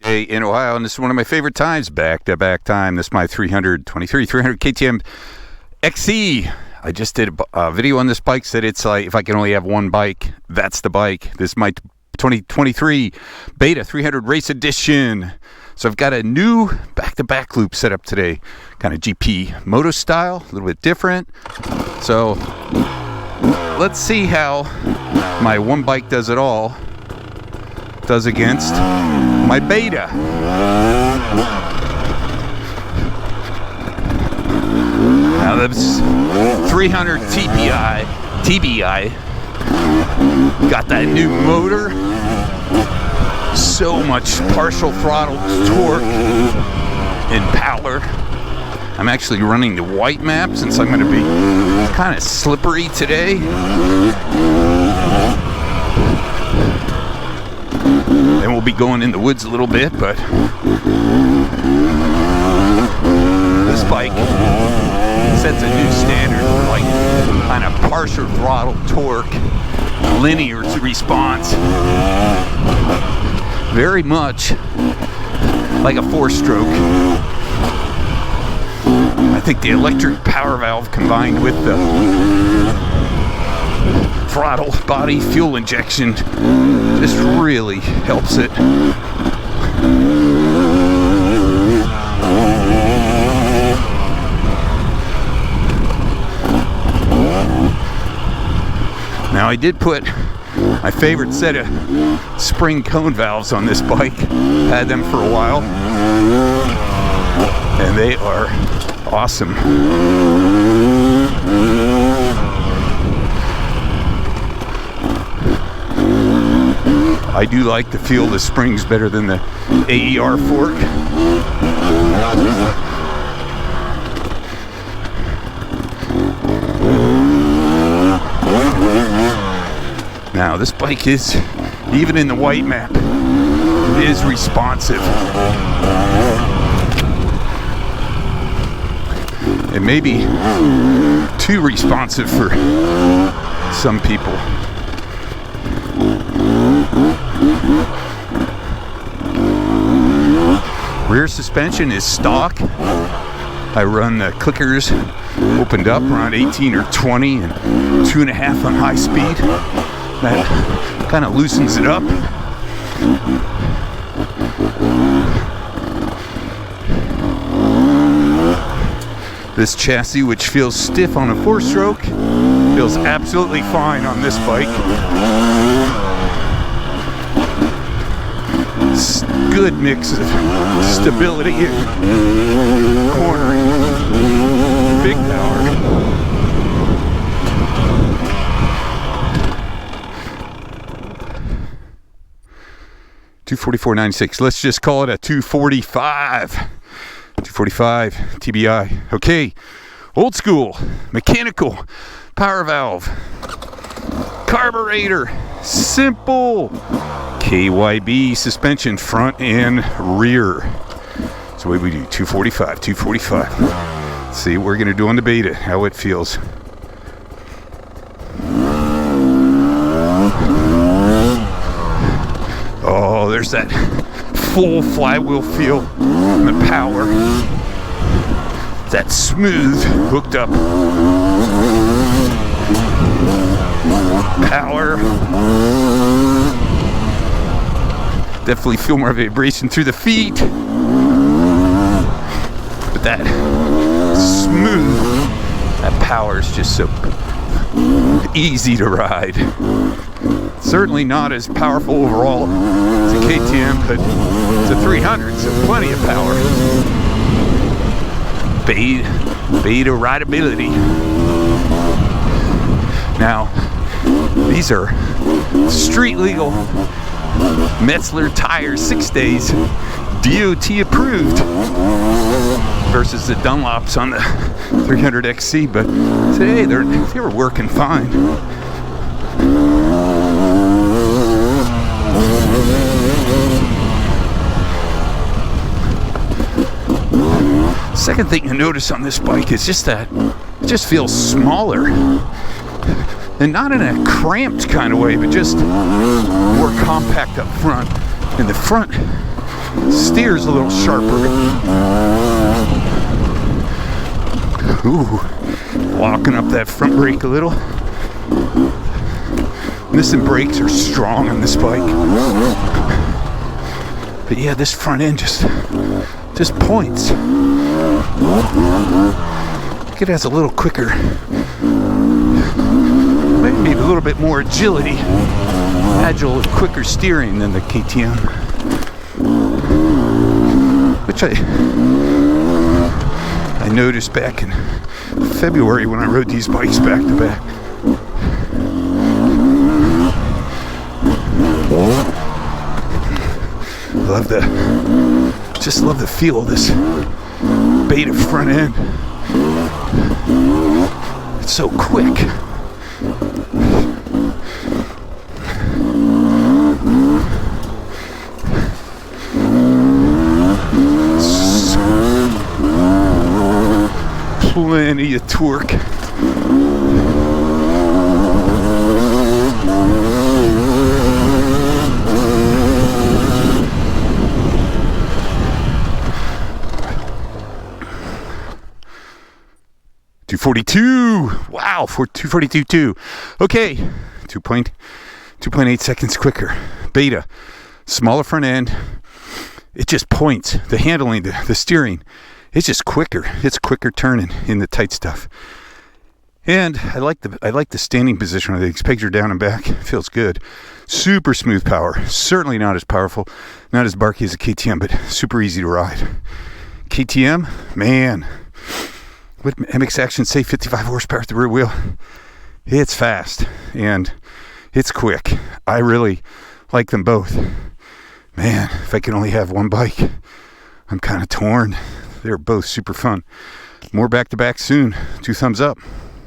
Day in Ohio, and this is one of my favorite times, back-to-back time. This is my 300 KTM XC. I just did a video on this bike, said it's like if I can only have one bike, that's the bike. This is my 2023 Beta 300 Race Edition. So I've got a new back-to-back loop set up today, kind of GP moto style, a little bit different. So let's see how my one bike does it all does against my Beta. Now this 300 TBI got that new motor, so much partial throttle torque and power. I'm actually running the white map since I'm going to be kind of slippery today. And we'll be going in the woods a little bit, but this bike sets a new standard for like kind of partial throttle torque, linear response. Very much like a 4-stroke. I think the electric power valve combined with the throttle body fuel injection just really helps it. Now I did put my favorite set of spring cone valves on this bike. Had them for a while, and they are awesome. I do like to feel the springs better than the AER fork. Now this bike is, even in the white map, is responsive. It may be too responsive for some people. Rear suspension is stock. I run the clickers opened up around 18 or 20 and 2.5 on high speed. That kind of loosens it up. This chassis, which feels stiff on a 4-stroke, feels absolutely fine on this bike. Good mix of stability and cornering. Big power. $244.96. Let's just call it a 245. 245 TBI. Okay, old school, mechanical, power valve, carburetor, simple, KYB suspension, front and rear. So what do we do? 245, 245. Let's see what we're gonna do on the Beta, how it feels. Oh, there's that full flywheel feel and the power. That smooth, hooked up power. Definitely feel more vibration through the feet. But that smooth, that power is just so easy to ride. Certainly not as powerful overall as a KTM, but it's a 300, so plenty of power. Beta rideability. Now, these are street legal Metzler tires, 6 days, DOT approved, versus the Dunlops on the 300XC, but today they were working fine. Second thing to notice on this bike is just that it just feels smaller. And not in a cramped kind of way, but just more compact up front. And the front Steer's a little sharper. Ooh, locking up that front brake a little. Missing brakes are strong on this bike. But yeah, this front end just points. It has a little quicker, maybe a little bit more agility, agile, quicker steering than the KTM, which I noticed back in February when I rode these bikes back to back. Just love the feel of this beta front end. It's so quick. Plenty of torque. .242. Wow, for 242.2. Okay, 2.8 seconds quicker. Beta, smaller front end. It just points. The handling, the steering, it's just quicker. It's quicker turning in the tight stuff. And I like the standing position of these. Pegs are down and back. Feels good. Super smooth power. Certainly not as powerful, not as barky as a KTM, but super easy to ride. KTM, man. What MX Action say 55 horsepower at the rear wheel? It's fast and it's quick. I really like them both. Man, if I could only have one bike, I'm kind of torn. They're both super fun. More back to back soon. 2 thumbs up.